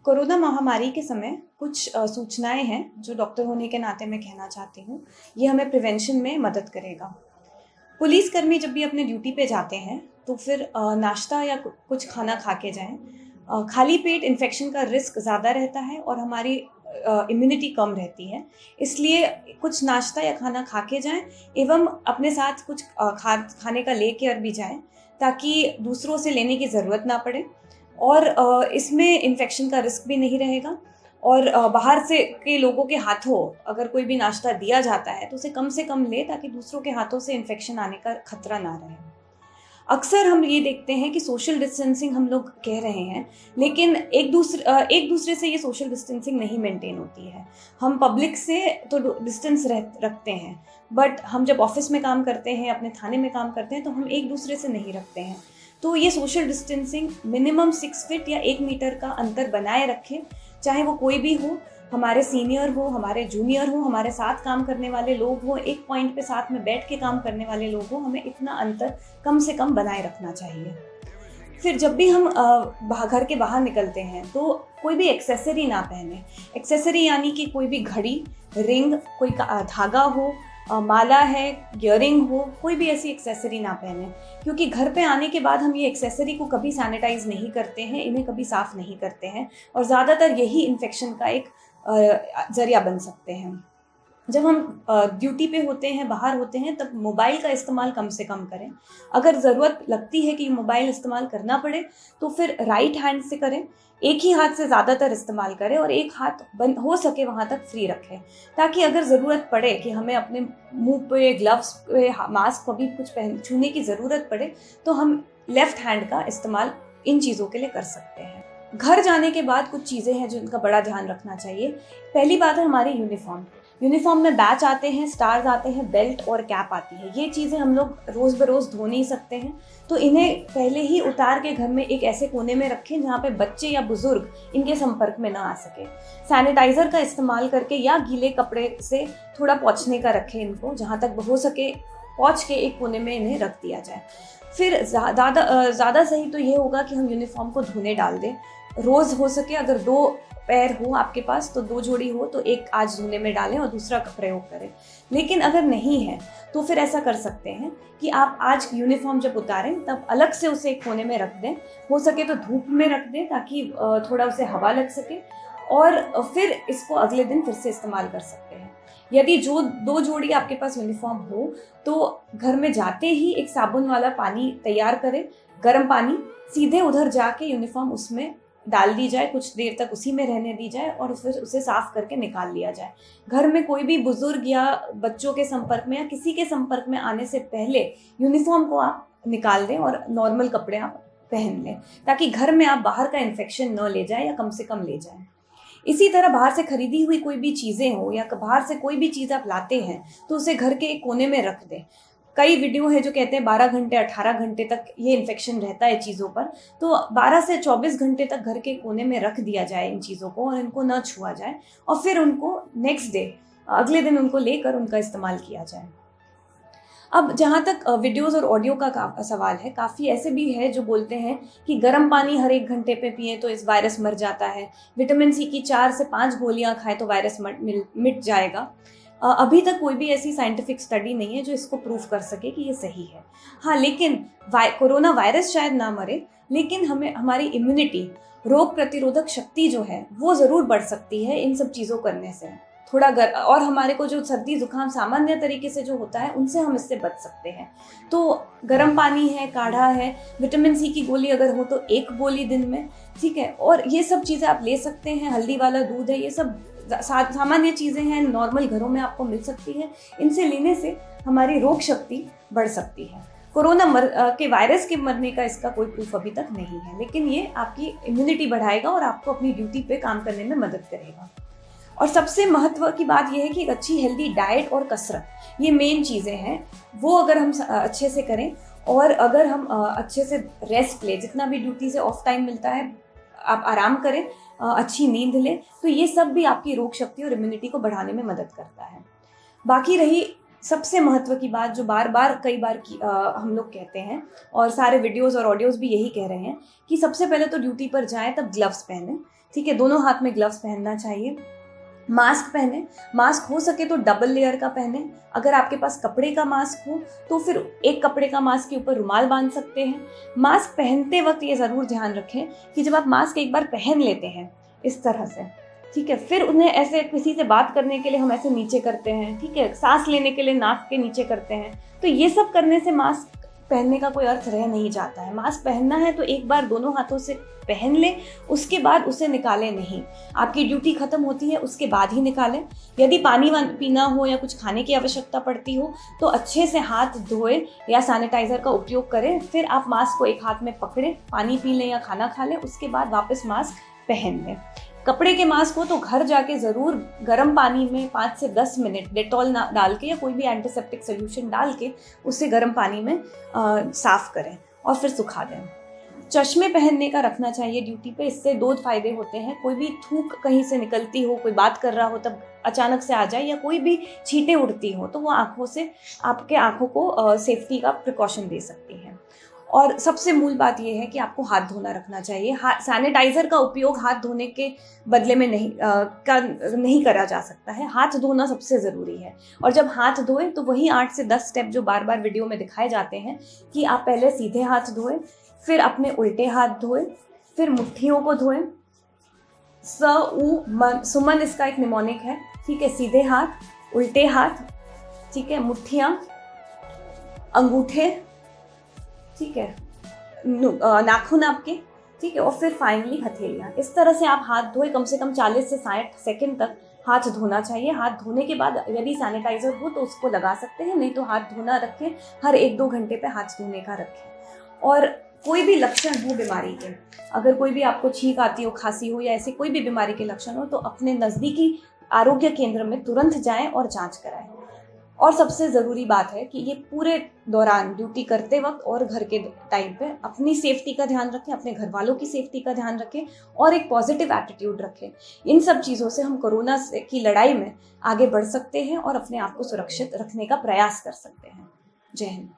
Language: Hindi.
कोरोना महामारी के समय कुछ सूचनाएं हैं जो डॉक्टर होने के नाते मैं कहना चाहती हूँ। ये हमें प्रिवेंशन में मदद करेगा। पुलिसकर्मी जब भी अपने ड्यूटी पे जाते हैं तो फिर नाश्ता या कुछ खाना खा के जाएं। खाली पेट इन्फेक्शन का रिस्क ज़्यादा रहता है और हमारी इम्यूनिटी कम रहती है। इसलिए कुछ नाश्ता या खाना खा के जाएं एवं अपने साथ कुछ खाने का लेकर भी जाएं ताकि दूसरों से लेने की ज़रूरत ना पड़े और इसमें इन्फेक्शन का रिस्क भी नहीं रहेगा। और बाहर से के लोगों के हाथों अगर कोई भी नाश्ता दिया जाता है तो उसे कम से कम ले ताकि दूसरों के हाथों से इन्फेक्शन आने का खतरा ना रहे। अक्सर हम ये देखते हैं कि सोशल डिस्टेंसिंग हम लोग कह रहे हैं, लेकिन एक दूसरे से ये सोशल डिस्टेंसिंग नहीं मेंटेन होती है। हम पब्लिक से तो डिस्टेंस रखते हैं, बट हम जब ऑफिस में काम करते हैं, अपने थाने में काम करते हैं, तो हम एक दूसरे से नहीं रखते हैं। तो ये सोशल डिस्टेंसिंग मिनिमम 6 फीट या 1 मीटर का अंतर बनाए रखें, चाहे वो कोई भी हो, हमारे सीनियर हो, हमारे जूनियर हो, हमारे साथ काम करने वाले लोग हो, एक पॉइंट पे साथ में बैठ के काम करने वाले लोग हो, हमें इतना अंतर कम से कम बनाए रखना चाहिए। फिर जब भी हम घर के बाहर निकलते हैं तो कोई भी एक्सेसरी ना पहने। एक्सेसरी यानी कि कोई भी घड़ी, रिंग, कोई धागा हो, माला है, ईयरिंग हो, कोई भी ऐसी एक्सेसरी ना पहने, क्योंकि घर पे आने के बाद हम ये एक्सेसरी को कभी सैनिटाइज नहीं करते हैं, इन्हें कभी साफ़ नहीं करते हैं और ज़्यादातर यही इन्फेक्शन का एक ज़रिया बन सकते हैं। जब हम ड्यूटी पे होते हैं, बाहर होते हैं, तब मोबाइल का इस्तेमाल कम से कम करें। अगर ज़रूरत लगती है कि मोबाइल इस्तेमाल करना पड़े तो फिर राइट हैंड से करें, एक ही हाथ से ज़्यादातर इस्तेमाल करें और एक हाथ बंद हो सके वहाँ तक फ्री रखें, ताकि अगर ज़रूरत पड़े कि हमें अपने मुंह पे, ग्लव्स पे, मास्क कभी कुछ छूने की ज़रूरत पड़े तो हम लेफ़्ट हैंड का इस्तेमाल इन चीज़ों के लिए कर सकते हैं। घर जाने के बाद कुछ चीज़ें हैं जिनका बड़ा ध्यान रखना चाहिए। पहली बात है हमारी यूनिफॉर्म में बैच आते हैं, स्टार्स आते हैं, बेल्ट और कैप आती है। ये चीज़ें हम लोग रोज़ बरोज़ धो नहीं सकते हैं, तो इन्हें पहले ही उतार के घर में एक ऐसे कोने में रखें जहाँ पे बच्चे या बुजुर्ग इनके संपर्क में ना आ सके। सैनिटाइज़र का इस्तेमाल करके या गीले कपड़े से थोड़ा पोंछने का रखें इनको, जहाँ तक हो सके पोंछ के एक कोने में इन्हें रख दिया जाए। फिर ज़्यादा सही तो ये होगा कि हम यूनिफॉर्म को धोने डाल दें। रोज़ हो सके अगर 2 पैर हो आपके पास तो 2 जोड़ी हो तो एक आज धोने में डालें और दूसरा प्रयोग करें। लेकिन अगर नहीं है तो फिर ऐसा कर सकते हैं कि आप आज यूनिफॉर्म जब उतारें तब अलग से उसे एक कोने में रख दें, हो सके तो धूप में रख दें ताकि थोड़ा उसे हवा लग सके, और फिर इसको अगले दिन फिर से इस्तेमाल कर सकते हैं। यदि 2 जोड़ी आपके पास यूनिफॉर्म हो तो घर में जाते ही एक साबुन वाला पानी तैयार करें, गर्म पानी, सीधे उधर जाके यूनिफॉर्म उसमें डाल दी जाए, कुछ देर तक उसी में रहने दी जाए और फिर उसे साफ करके निकाल लिया जाए। घर में कोई भी बुजुर्ग या बच्चों के संपर्क में या किसी के संपर्क में आने से पहले यूनिफॉर्म को आप निकाल दें और नॉर्मल कपड़े आप पहन लें, ताकि घर में आप बाहर का इन्फेक्शन न ले जाए या कम से कम ले जाएं। इसी तरह बाहर से खरीदी हुई कोई भी चीज़ें हो या बाहर से कोई भी चीज़ आप लाते हैं तो उसे घर के एक कोने में रख दें। कई वीडियो है जो कहते हैं 12 घंटे 18 घंटे तक ये इन्फेक्शन रहता है चीज़ों पर, तो 12 से 24 घंटे तक घर के कोने में रख दिया जाए इन चीज़ों को और इनको न छुआ जाए, और फिर उनको नेक्स्ट डे, अगले दिन उनको लेकर उनका इस्तेमाल किया जाए। अब जहाँ तक वीडियोज़ और ऑडियो का सवाल है, काफ़ी ऐसे भी है जो बोलते हैं कि गर्म पानी हर 1 घंटे पे पिए तो इस वायरस मर जाता है, विटामिन सी की 4 से 5 गोलियाँ खाएं तो वायरस मिट जाएगा। अभी तक कोई भी ऐसी साइंटिफिक स्टडी नहीं है जो इसको प्रूफ कर सके कि ये सही है। हाँ, लेकिन कोरोना वायरस शायद ना मरे, लेकिन हमें हमारी इम्यूनिटी, रोग प्रतिरोधक शक्ति जो है वो ज़रूर बढ़ सकती है इन सब चीज़ों करने से। थोड़ा और हमारे को जो सर्दी जुकाम सामान्य तरीके से जो होता है उनसे हम इससे बच सकते हैं। तो गर्म पानी है, काढ़ा है, विटामिन सी की गोली अगर हो तो 1 गोली दिन में, ठीक है, और ये सब चीज़ें आप ले सकते हैं। हल्दी वाला दूध है, ये सब सामान्य चीज़ें हैं, नॉर्मल घरों में आपको मिल सकती है। इनसे लेने से हमारी रोग शक्ति बढ़ सकती है। कोरोना के वायरस के मरने का इसका कोई प्रूफ अभी तक नहीं है, लेकिन ये आपकी इम्यूनिटी बढ़ाएगा और आपको अपनी ड्यूटी पे काम करने में मदद करेगा। और सबसे महत्व की बात यह है कि एक अच्छी हेल्दी डाइट और कसरत, ये मेन चीज़ें हैं, वो अगर हम अच्छे से करें और अगर हम अच्छे से रेस्ट लें, जितना भी ड्यूटी से ऑफ टाइम मिलता है आप आराम करें, अच्छी नींद लें, तो ये सब भी आपकी रोग शक्ति और इम्यूनिटी को बढ़ाने में मदद करता है। बाकी रही सबसे महत्व की बात जो कई बार हम लोग कहते हैं, और सारे वीडियोस और ऑडियोज़ भी यही कह रहे हैं कि सबसे पहले तो ड्यूटी पर जाएं तब ग्लव्स पहनें, ठीक है, दोनों हाथ में ग्लव्स पहनना चाहिए। मास्क पहने, मास्क हो सके तो डबल लेयर का पहने। अगर आपके पास कपड़े का मास्क हो तो फिर एक कपड़े का मास्क के ऊपर रुमाल बांध सकते हैं। मास्क पहनते वक्त ये ज़रूर ध्यान रखें कि जब आप मास्क एक बार पहन लेते हैं इस तरह से, ठीक है, फिर उन्हें ऐसे किसी से बात करने के लिए हम ऐसे नीचे करते हैं, ठीक है, सांस लेने के लिए नाक के नीचे करते हैं, तो ये सब करने से मास्क पहनने का कोई अर्थ रह नहीं जाता है। मास्क पहनना है तो एक बार दोनों हाथों से पहन लें, उसके बाद उसे निकालें नहीं। आपकी ड्यूटी खत्म होती है उसके बाद ही निकालें। यदि पानी पीना हो या कुछ खाने की आवश्यकता पड़ती हो तो अच्छे से हाथ धोएं या सैनिटाइजर का उपयोग करें। फिर आप मास्क को एक हाथ में पकड़ें, पानी पी लें या खाना खा लें, उसके बाद वापस मास्क पहन लें। कपड़े के मास्क हो तो घर जाके ज़रूर गर्म पानी में 5 से 10 मिनट डेटॉल डाल के या कोई भी एंटीसेप्टिक सोल्यूशन डाल के उसे गर्म पानी में साफ़ करें और फिर सुखा दें। चश्मे पहनने का रखना चाहिए ड्यूटी पे। इससे 2 फायदे होते हैं। कोई भी थूक कहीं से निकलती हो, कोई बात कर रहा हो तब अचानक से आ जाए, या कोई भी छींटें उड़ती हो तो वो आँखों से आपके आँखों को सेफ्टी का प्रिकॉशन दे सकती हैं। और सबसे मूल बात यह है कि आपको हाथ धोना रखना चाहिए। सैनिटाइज़र का उपयोग हाथ धोने के बदले में नहीं करा जा सकता है। हाथ धोना सबसे ज़रूरी है। और जब हाथ धोएं तो वही 8 से 10 स्टेप जो बार बार वीडियो में दिखाए जाते हैं कि आप पहले सीधे हाथ धोएं, फिर अपने उल्टे हाथ धोएं, फिर मुट्ठियों को धोएं। सुमन इसका एक निमोनिक है, ठीक है। सीधे हाथ, उल्टे हाथ, ठीक है, मुट्ठियाँ, अंगूठे, ठीक है, नाखून आपके, ठीक है, और फिर फाइनली हथेलियाँ। इस तरह से आप हाथ धोए। कम से कम 40 से 60 सेकंड तक हाथ धोना चाहिए। हाथ धोने के बाद यदि सैनिटाइजर हो तो उसको लगा सकते हैं, नहीं तो हाथ धोना रखें। हर 1-2 घंटे पे हाथ धोने का रखें। और कोई भी लक्षण हो बीमारी के, अगर कोई भी आपको छींक आती हो, खांसी हो या ऐसी कोई भी बीमारी के लक्षण हो तो अपने नज़दीकी आरोग्य केंद्र में तुरंत जाएं और जांच कराएं। और सबसे ज़रूरी बात है कि ये पूरे दौरान ड्यूटी करते वक्त और घर के टाइम पे अपनी सेफ्टी का ध्यान रखें, अपने घर वालों की सेफ्टी का ध्यान रखें और एक पॉजिटिव एटीट्यूड रखें। इन सब चीज़ों से हम कोरोना की लड़ाई में आगे बढ़ सकते हैं और अपने आप को सुरक्षित रखने का प्रयास कर सकते हैं। जय हिंद।